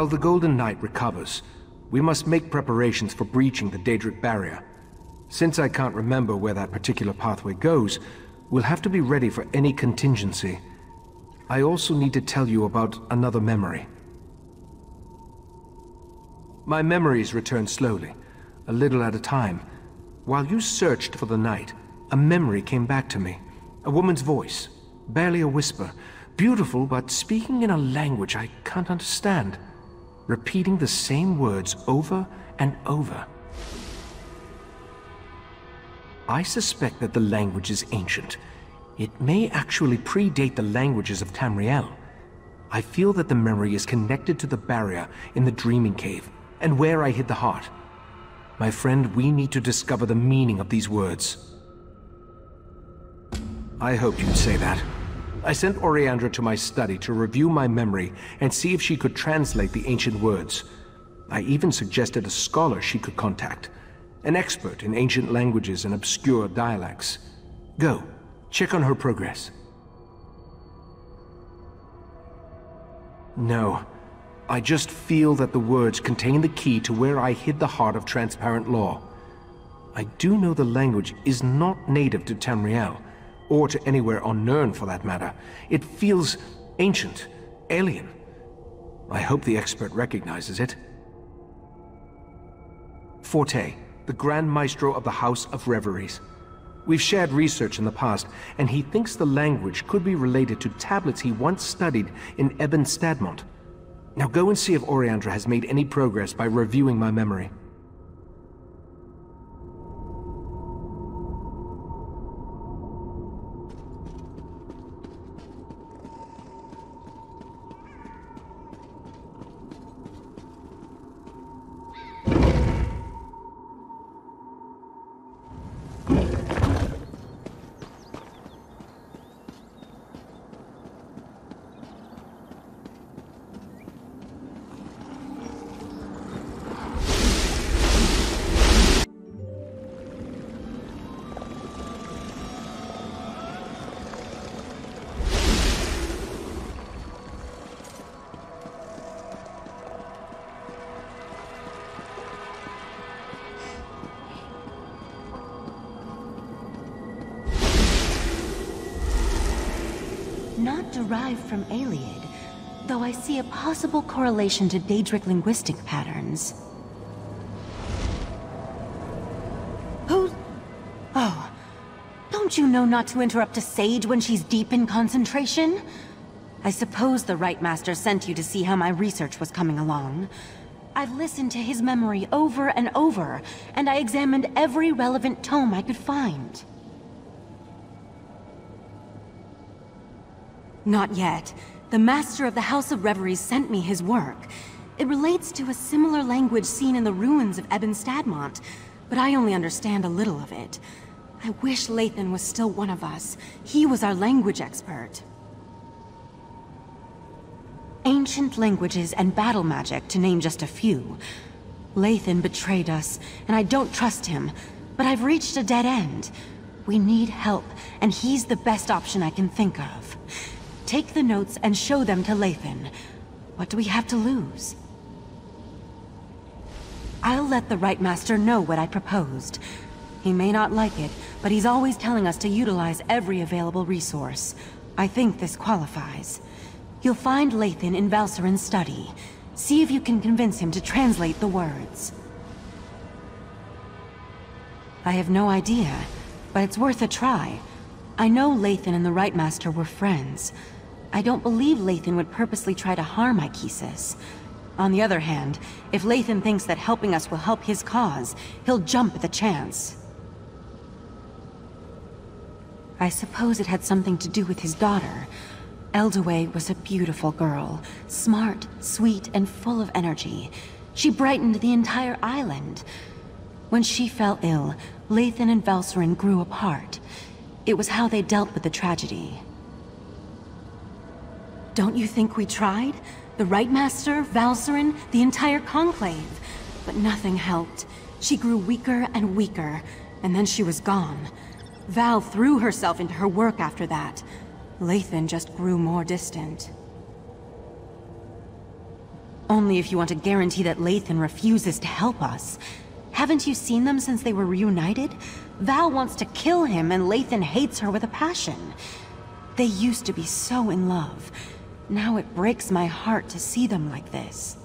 While the Golden Knight recovers, we must make preparations for breaching the Daedric barrier. Since I can't remember where that particular pathway goes, we'll have to be ready for any contingency. I also need to tell you about another memory. My memories return slowly, a little at a time. While you searched for the night, a memory came back to me. A woman's voice, barely a whisper, beautiful but speaking in a language I can't understand, repeating the same words over and over. I suspect that the language is ancient. It may actually predate the languages of Tamriel. I feel that the memory is connected to the barrier in the Dreaming Cave, and where I hid the heart. My friend, we need to discover the meaning of these words. I hoped you'd say that. I sent Oriandra to my study to review my memory and see if she could translate the ancient words. I even suggested a scholar she could contact, an expert in ancient languages and obscure dialects. Go, check on her progress. No, I just feel that the words contain the key to where I hid the heart of transparent law. I do know the language is not native to Tamriel, or to anywhere on Nirn for that matter. It feels ancient, alien. I hope the expert recognizes it. Forte, the Grand Maestro of the House of Reveries. We've shared research in the past, and he thinks the language could be related to tablets he once studied in Ebon Stadmont. Now go and see if Oriandra has made any progress by reviewing my memory. Not derived from Ayleid, though I see a possible correlation to Daedric linguistic patterns. Who? Oh, don't you know not to interrupt a sage when she's deep in concentration? I suppose the Rite Master sent you to see how my research was coming along. I've listened to his memory over and over, and I examined every relevant tome I could find. Not yet. The Master of the House of Reveries sent me his work. It relates to a similar language seen in the ruins of Ebon Stadmont, but I only understand a little of it. I wish Lathan was still one of us. He was our language expert. Ancient languages and battle magic, to name just a few. Lathan betrayed us, and I don't trust him, but I've reached a dead end. We need help, and he's the best option I can think of. Take the notes and show them to Lathan. What do we have to lose? I'll let the Rite Master know what I proposed. He may not like it, but he's always telling us to utilize every available resource. I think this qualifies. You'll find Lathan in Valsaryn's study. See if you can convince him to translate the words. I have no idea, but it's worth a try. I know Lathan and the Rite Master were friends. I don't believe Lathan would purposely try to harm Ichthys. On the other hand, if Lathan thinks that helping us will help his cause, he'll jump at the chance. I suppose it had something to do with his daughter. Eldaway was a beautiful girl, smart, sweet, and full of energy. She brightened the entire island. When she fell ill, Lathan and Valsaryn grew apart. It was how they dealt with the tragedy. Don't you think we tried? The Rite Master, Valsaryn, the entire Conclave. But nothing helped. She grew weaker and weaker, and then she was gone. Val threw herself into her work after that. Lathan just grew more distant. Only if you want to guarantee that Lathan refuses to help us. Haven't you seen them since they were reunited? Val wants to kill him, and Lathan hates her with a passion. They used to be so in love. Now it breaks my heart to see them like this.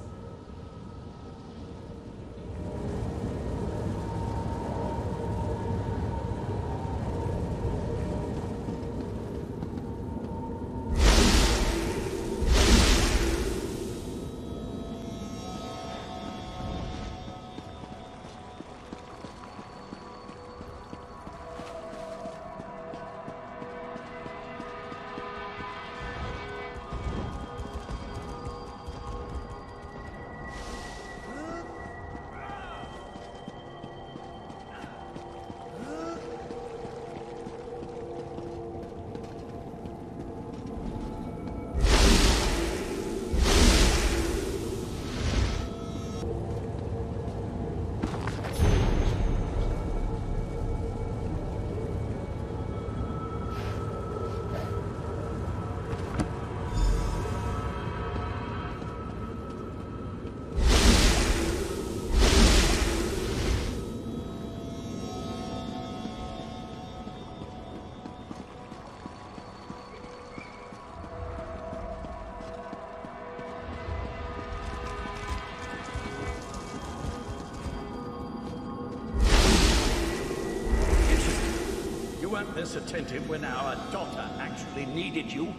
This attentive when our daughter actually needed you?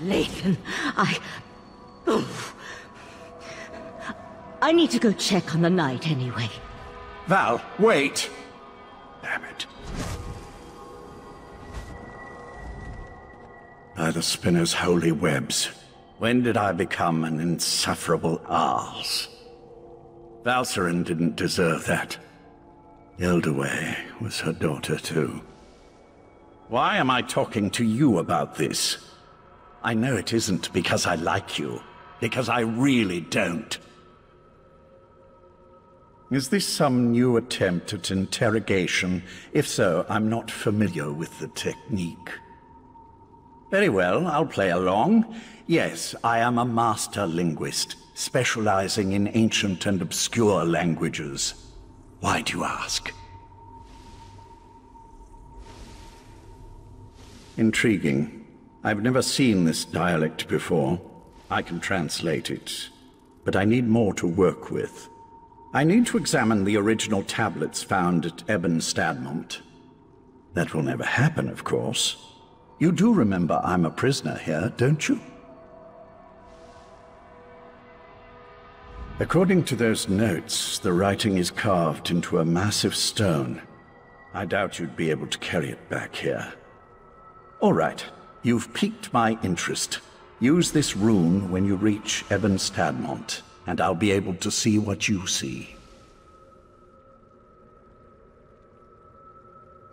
Lathan, I need to go check on the Knight anyway. Val, wait! Damn it. By the Spinner's holy webs, when did I become an insufferable arse? Valcerin didn't deserve that. Yildaway was her daughter too. Why am I talking to you about this? I know it isn't because I like you, because I really don't. Is this some new attempt at interrogation? If so, I'm not familiar with the technique. Very well, I'll play along. Yes, I am a master linguist, specializing in ancient and obscure languages. Why do you ask? Intriguing. I've never seen this dialect before. I can translate it, but I need more to work with. I need to examine the original tablets found at Ebon Stadmont. That will never happen, of course. You do remember I'm a prisoner here, don't you? According to those notes, the writing is carved into a massive stone. I doubt you'd be able to carry it back here. All right, you've piqued my interest. Use this rune when you reach Ebon Stadmont, and I'll be able to see what you see.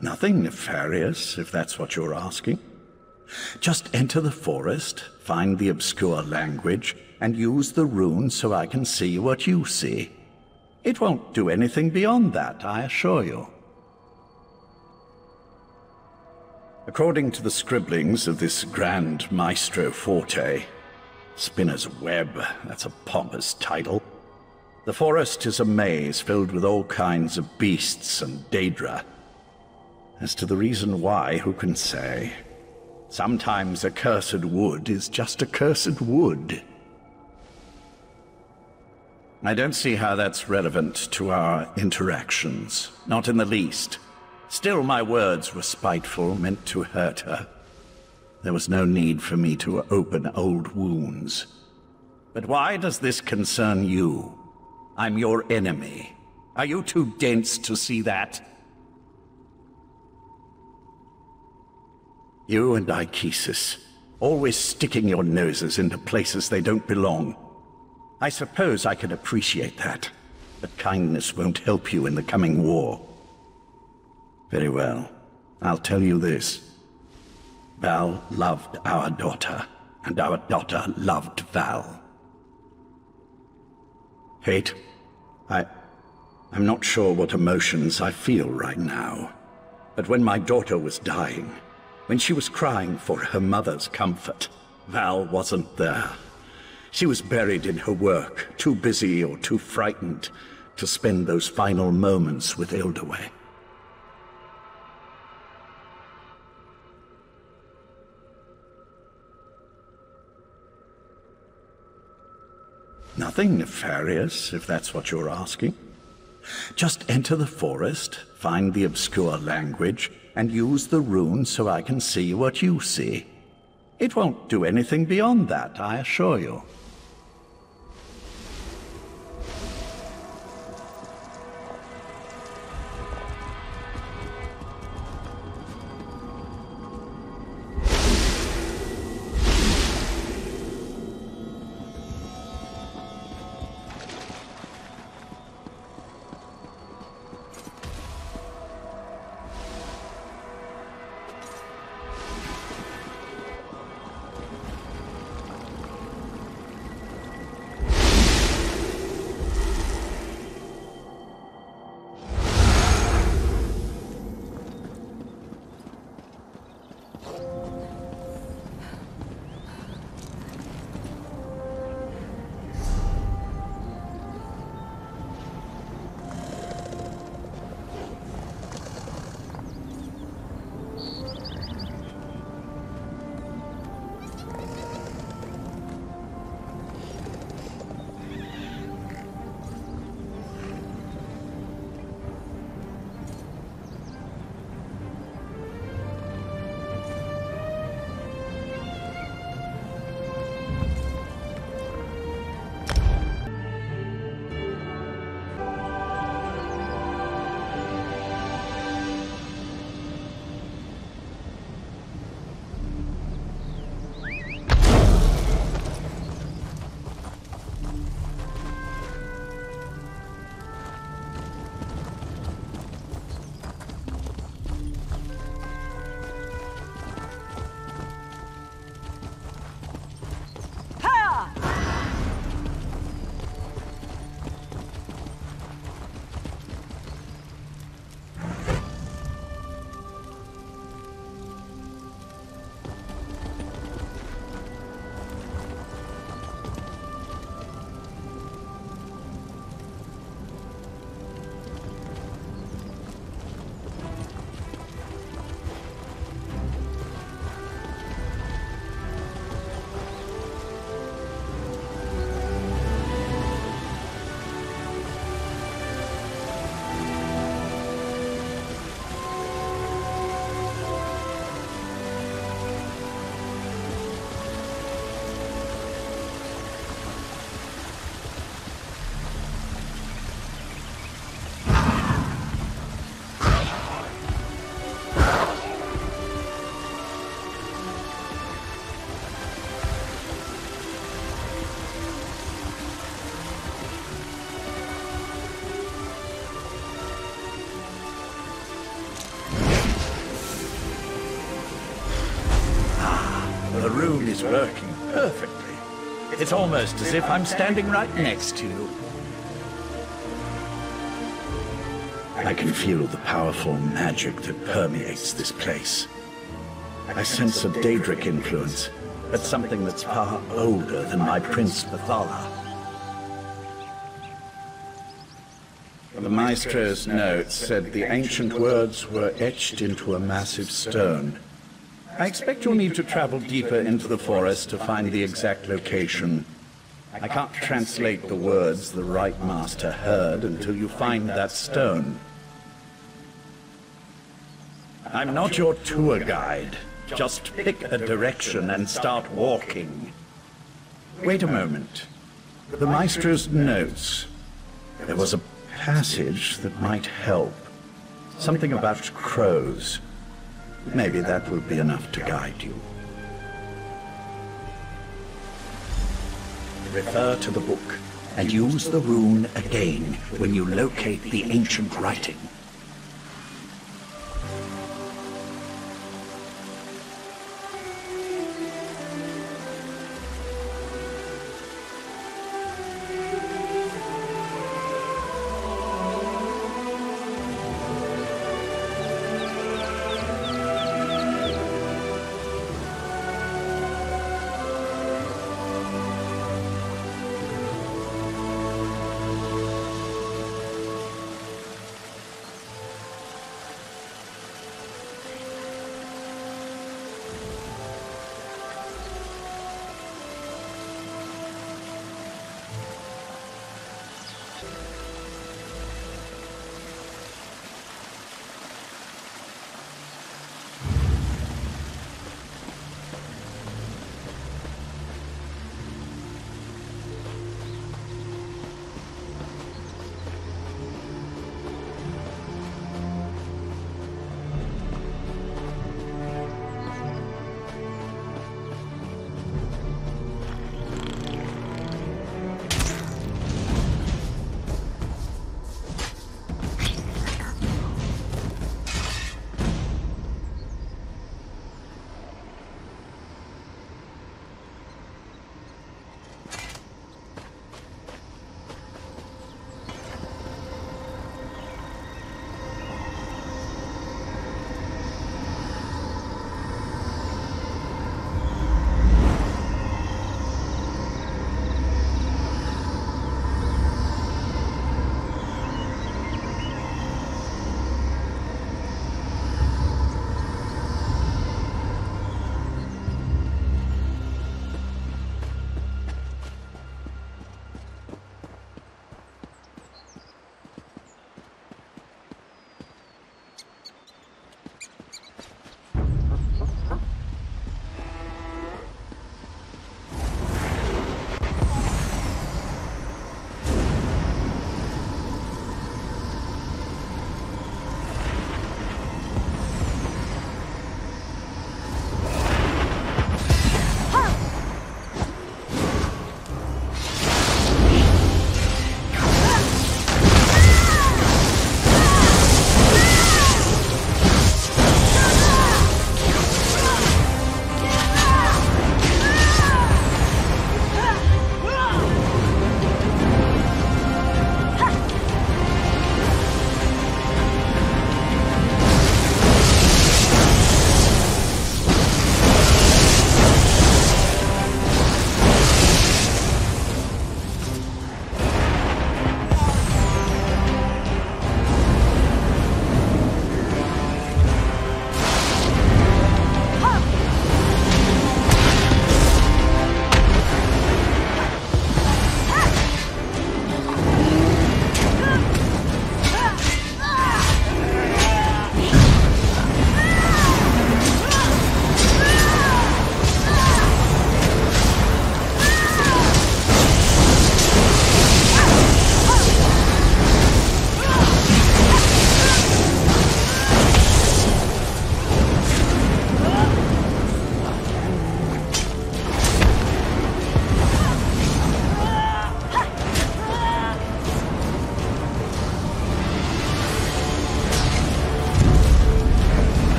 Nothing nefarious, if that's what you're asking. Just enter the forest, find the obscure language, and use the rune so I can see what you see. It won't do anything beyond that, I assure you. According to the scribblings of this Grand Maestro Forte, Spinner's Web, that's a pompous title, the forest is a maze filled with all kinds of beasts and Daedra. As to the reason why, who can say? Sometimes a cursed wood is just a cursed wood. I don't see how that's relevant to our interactions. Not in the least. Still, my words were spiteful, meant to hurt her. There was no need for me to open old wounds. But why does this concern you? I'm your enemy. Are you too dense to see that? You and Ichesis, always sticking your noses into places they don't belong. I suppose I can appreciate that, but kindness won't help you in the coming war. Very well. I'll tell you this. Val loved our daughter, and our daughter loved Val. Hate? I'm not sure what emotions I feel right now. But when my daughter was dying, when she was crying for her mother's comfort, Val wasn't there. She was buried in her work, too busy or too frightened to spend those final moments with Ildaway. Nothing nefarious, if that's what you're asking. Just enter the forest, find the obscure language, and use the rune so I can see what you see. It won't do anything beyond that, I assure you. The rune is working perfectly. It's almost as if I'm standing right next to you. I can feel the powerful magic that permeates this place. I sense a Daedric influence, but something that's far older than my Prince Bathala. The Maestro's notes said the ancient words were etched into a massive stone. I expect you'll need to travel deeper into the forest to find the exact location. I can't translate the words the Rite Master heard until you find that stone. I'm not your tour guide. Just pick a direction and start walking. Wait a moment. The Maestro's notes. There was a passage that might help. Something about crows. Maybe that will be enough to guide you. Refer to the book and use the rune again when you locate the ancient writing.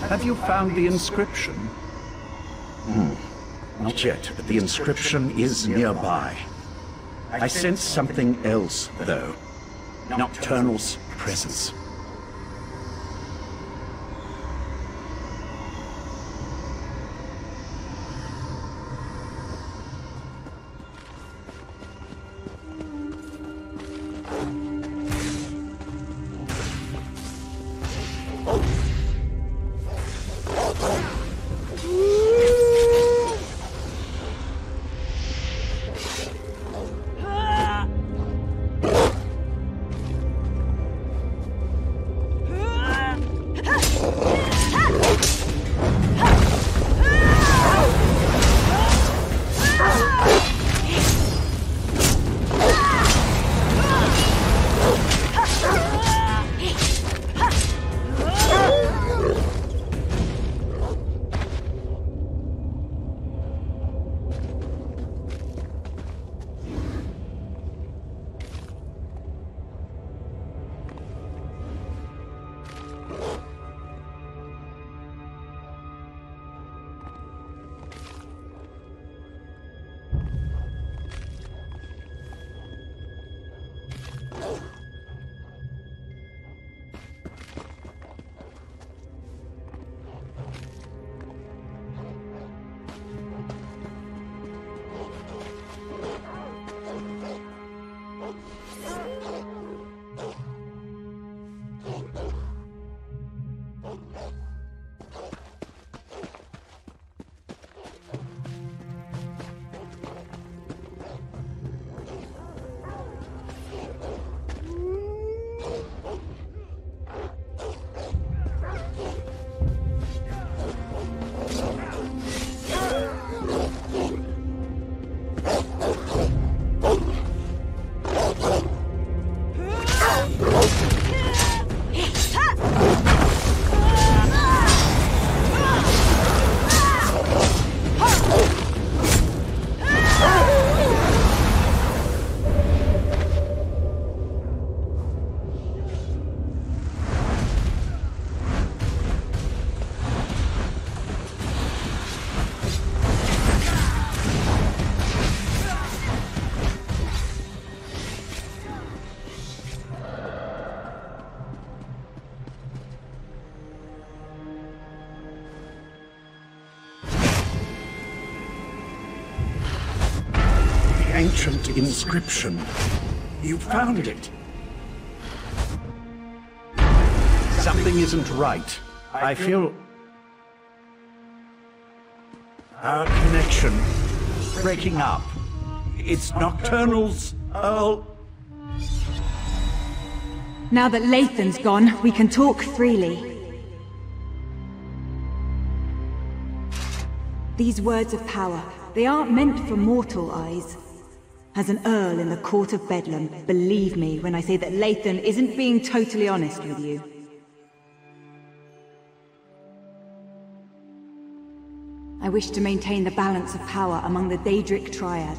Have you found the inscription? Not yet, but the inscription is nearby. I sense something else, though. Nocturnal's presence. Ancient inscription. You found it. Something isn't right. I feel... our connection breaking up. It's Nocturnal's Earl... Now that Lathan's gone, we can talk freely. These words of power, they aren't meant for mortal eyes. As an Earl in the Court of Bedlam, believe me when I say that Lathan isn't being totally honest with you. I wish to maintain the balance of power among the Daedric Triad.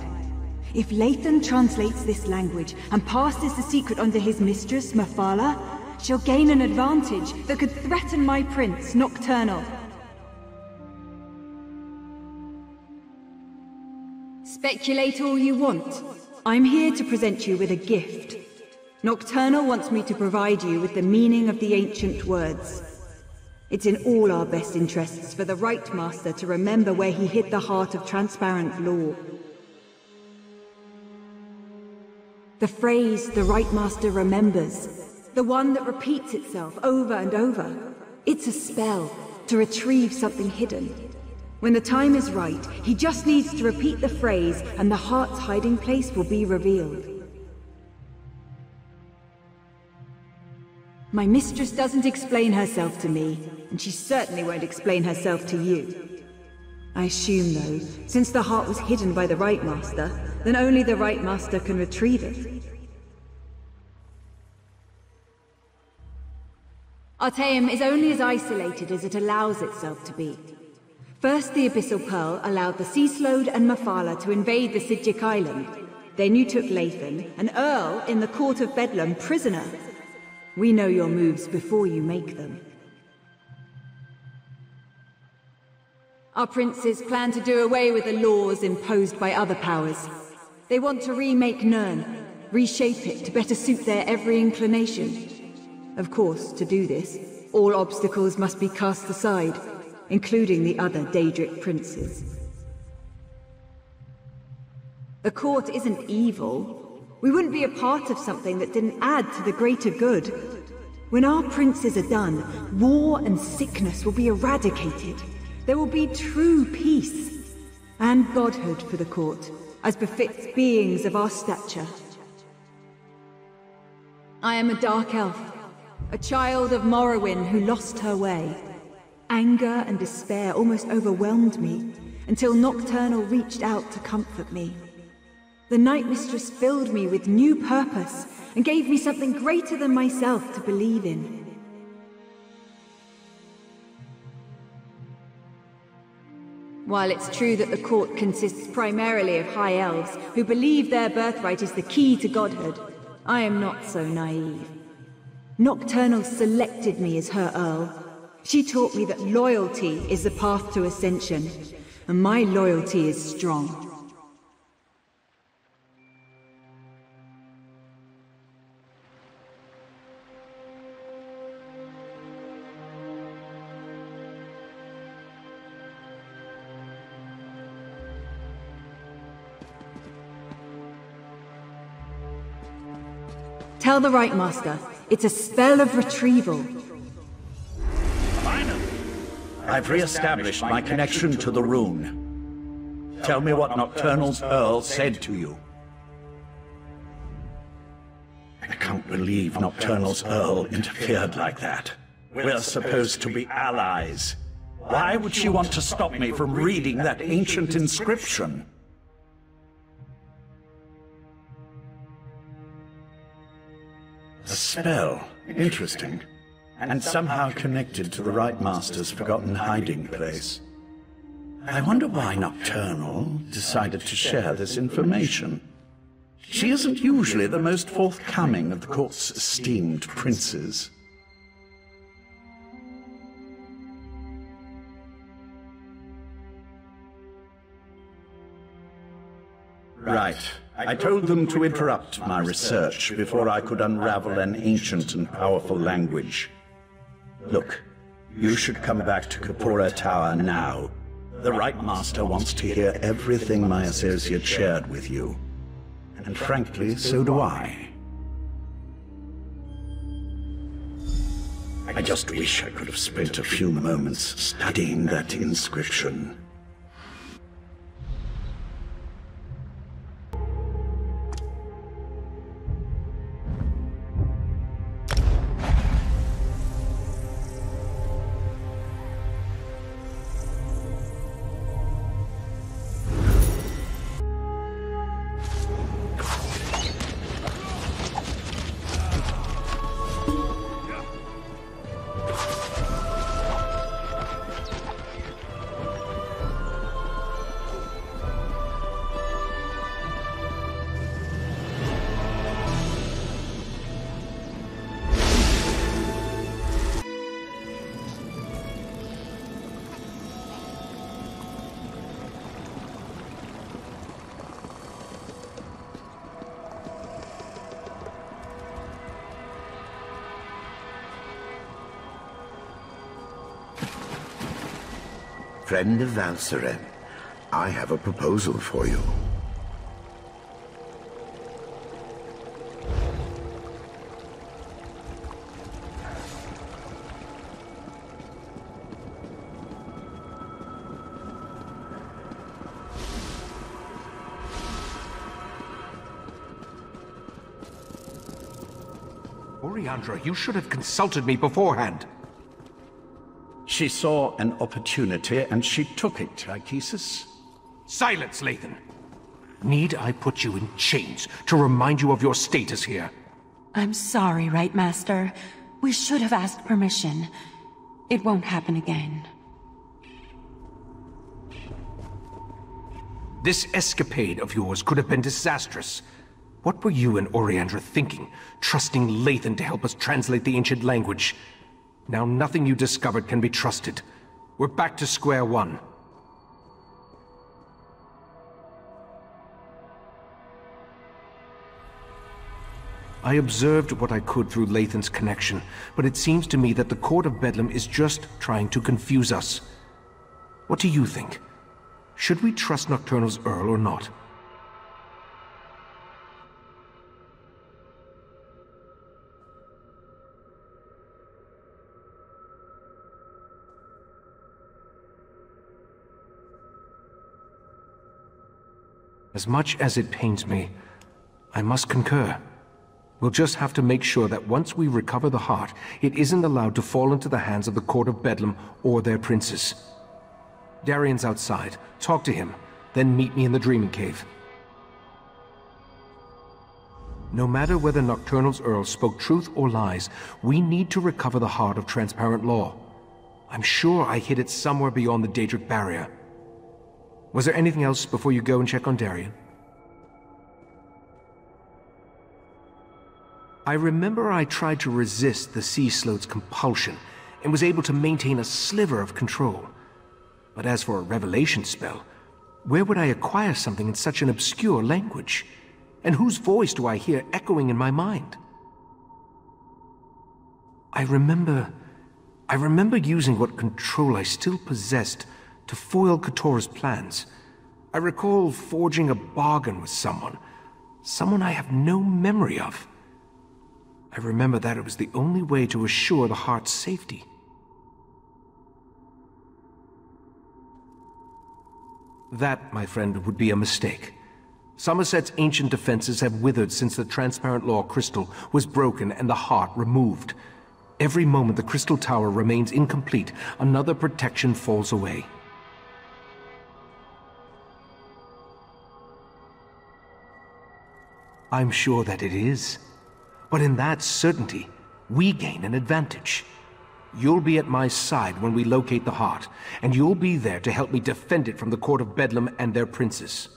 If Lathan translates this language and passes the secret on to his mistress, Mephala, she'll gain an advantage that could threaten my prince, Nocturnal. Speculate all you want. I'm here to present you with a gift. Nocturnal wants me to provide you with the meaning of the ancient words. It's in all our best interests for the Right Master to remember where he hid the heart of transparent law. The phrase the Right Master remembers, the one that repeats itself over and over. It's a spell to retrieve something hidden. When the time is right, he just needs to repeat the phrase and the heart's hiding place will be revealed. My mistress doesn't explain herself to me, and she certainly won't explain herself to you. I assume, though, since the heart was hidden by the Right Master, then only the Right Master can retrieve it. Artaeum is only as isolated as it allows itself to be. First, the Abyssal Pearl allowed the Sea Slode and Mephala to invade the Sidjic Island. Then you took Lathan, an Earl in the Court of Bedlam, prisoner. We know your moves before you make them. Our princes plan to do away with the laws imposed by other powers. They want to remake Nirn, reshape it to better suit their every inclination. Of course, to do this, all obstacles must be cast aside, including the other Daedric princes. The court isn't evil. We wouldn't be a part of something that didn't add to the greater good. When our princes are done, war and sickness will be eradicated. There will be true peace and godhood for the court, as befits beings of our stature. I am a dark elf, a child of Morrowind who lost her way. Anger and despair almost overwhelmed me, until Nocturnal reached out to comfort me. The Night Mistress filled me with new purpose, and gave me something greater than myself to believe in. While it's true that the court consists primarily of High Elves, who believe their birthright is the key to godhood, I am not so naive. Nocturnal selected me as her Earl. She taught me that loyalty is the path to ascension, and my loyalty is strong. Tell the Right Master, it's a spell of retrieval. Finally! I've re-established my connection to the rune. Tell me what Nocturnal's Earl said to you. I can't believe Nocturnal's Earl interfered like that. We're supposed to be allies. Why would she want to stop me from reading that ancient inscription? A spell. Interesting. And somehow connected to the Right Master's forgotten hiding place. I wonder why Nocturnal decided to share this information. She isn't usually the most forthcoming of the court's esteemed princes. Right. I told them to interrupt my research before I could unravel an ancient and powerful language. Look, you should come back to Khepora Tower now. The Right Master wants to hear everything my associate shared with you. And frankly, so do I. I just wish I could have spent a few moments studying that inscription. Friend of Valsarem, I have a proposal for you. Oriandra, you should have consulted me beforehand. She saw an opportunity, and she took it, Tychesis. Silence, Lathan! Need I put you in chains to remind you of your status here? I'm sorry, Right Master. We should have asked permission. It won't happen again. This escapade of yours could have been disastrous. What were you and Oriandra thinking, trusting Lathan to help us translate the ancient language? Now nothing you discovered can be trusted. We're back to square one. I observed what I could through Lathan's connection, but it seems to me that the Court of Bedlam is just trying to confuse us. What do you think? Should we trust Nocturnal's Earl or not? As much as it pains me, I must concur. We'll just have to make sure that once we recover the heart, it isn't allowed to fall into the hands of the Court of Bedlam or their princes. Darian's outside. Talk to him, then meet me in the Dreaming Cave. No matter whether Nocturnal's Earl spoke truth or lies, we need to recover the heart of Transparent Law. I'm sure I hid it somewhere beyond the Daedric barrier. Was there anything else before you go and check on Darian? I remember I tried to resist the Sea Sloat's compulsion and was able to maintain a sliver of control. But as for a revelation spell, where would I acquire something in such an obscure language? And whose voice do I hear echoing in my mind? I remember using what control I still possessed to foil Katora's plans. I recall forging a bargain with someone I have no memory of. I remember that it was the only way to assure the heart's safety. That, my friend, would be a mistake. Somerset's ancient defenses have withered since the Transparent Law crystal was broken and the heart removed. Every moment the crystal tower remains incomplete, another protection falls away. I'm sure that it is. But in that certainty, we gain an advantage. You'll be at my side when we locate the heart, and you'll be there to help me defend it from the Court of Bedlam and their princes.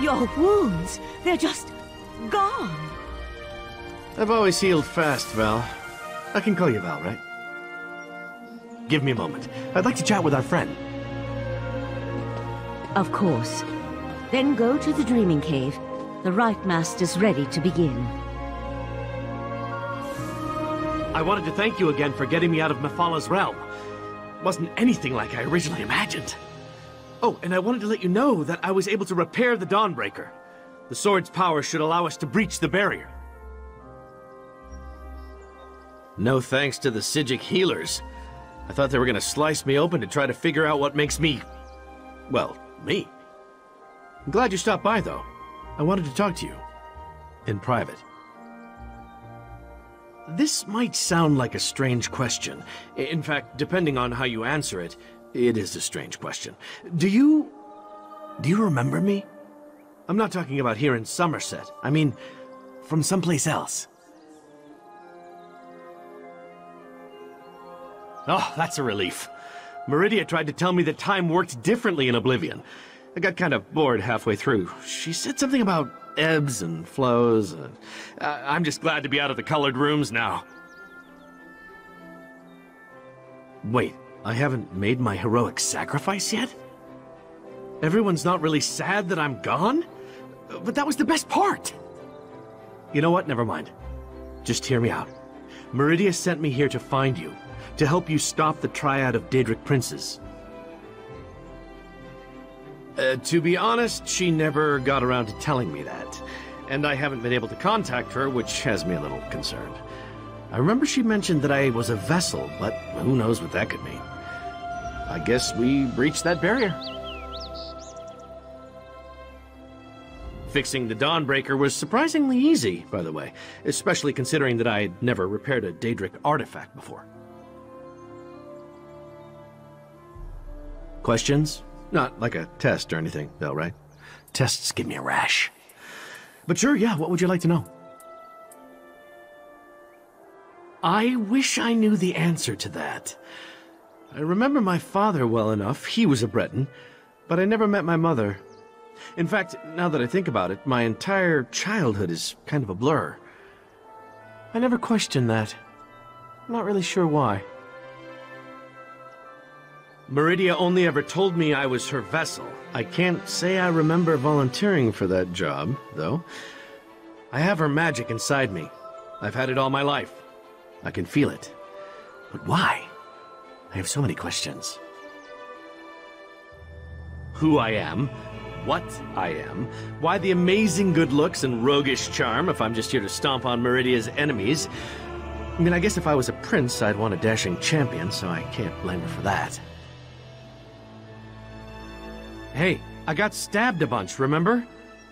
Your wounds, they're just gone. I've always healed fast, Val. I can call you Val, right? Give me a moment. I'd like to chat with our friend. Of course. Then go to the Dreaming Cave. The Rite Master's ready to begin. I wanted to thank you again for getting me out of Mephala realm. Wasn't anything like I originally imagined. Oh, and I wanted to let you know that I was able to repair the Dawnbreaker. The sword's power should allow us to breach the barrier. No thanks to the Psijic healers. I thought they were gonna slice me open to try to figure out what makes me... well, me. I'm glad you stopped by, though. I wanted to talk to you. In private. This might sound like a strange question. In fact, depending on how you answer it, it is a strange question. Do you remember me? I'm not talking about here in Somerset. I mean, from someplace else. Oh, that's a relief. Meridia tried to tell me that time worked differently in Oblivion. I got kind of bored halfway through. She said something about ebbs and flows. I'm just glad to be out of the colored rooms now. Wait. I haven't made my heroic sacrifice yet? Everyone's not really sad that I'm gone? But that was the best part! You know what? Never mind. Just hear me out. Meridia sent me here to find you, to help you stop the triad of Daedric princes. To be honest, she never got around to telling me that. and I haven't been able to contact her, which has me a little concerned. I remember she mentioned that I was a vessel, but who knows what that could mean. I guess we breached that barrier. Fixing the Dawnbreaker was surprisingly easy, by the way, especially considering that I had never repaired a Daedric artifact before. Questions? Not like a test or anything, though, right? Tests give me a rash. But sure, yeah, what would you like to know? I wish I knew the answer to that. I remember my father well enough. He was a Breton, but I never met my mother. In fact, now that I think about it, my entire childhood is kind of a blur. I never questioned that. I'm not really sure why. Meridia only ever told me I was her vessel. I can't say I remember volunteering for that job, though. I have her magic inside me. I've had it all my life. I can feel it. But why? I have so many questions. Who I am, what I am, why the amazing good looks and roguish charm if I'm just here to stomp on Meridia's enemies. I mean, I guess if I was a prince, I'd want a dashing champion, so I can't blame her for that. Hey, I got stabbed a bunch, remember?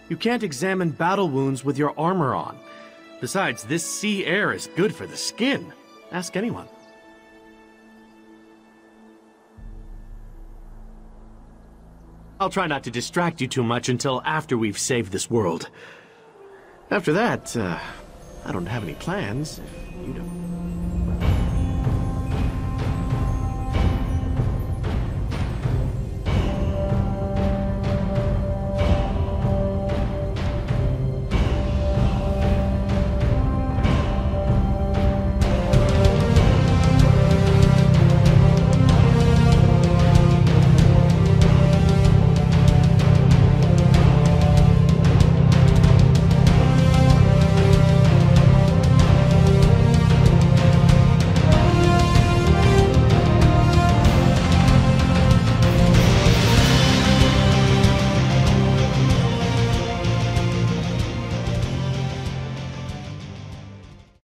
You can't examine battle wounds with your armor on. Besides, this sea air is good for the skin. Ask anyone. I'll try not to distract you too much until after we've saved this world. After that, I don't have any plans, if you don't.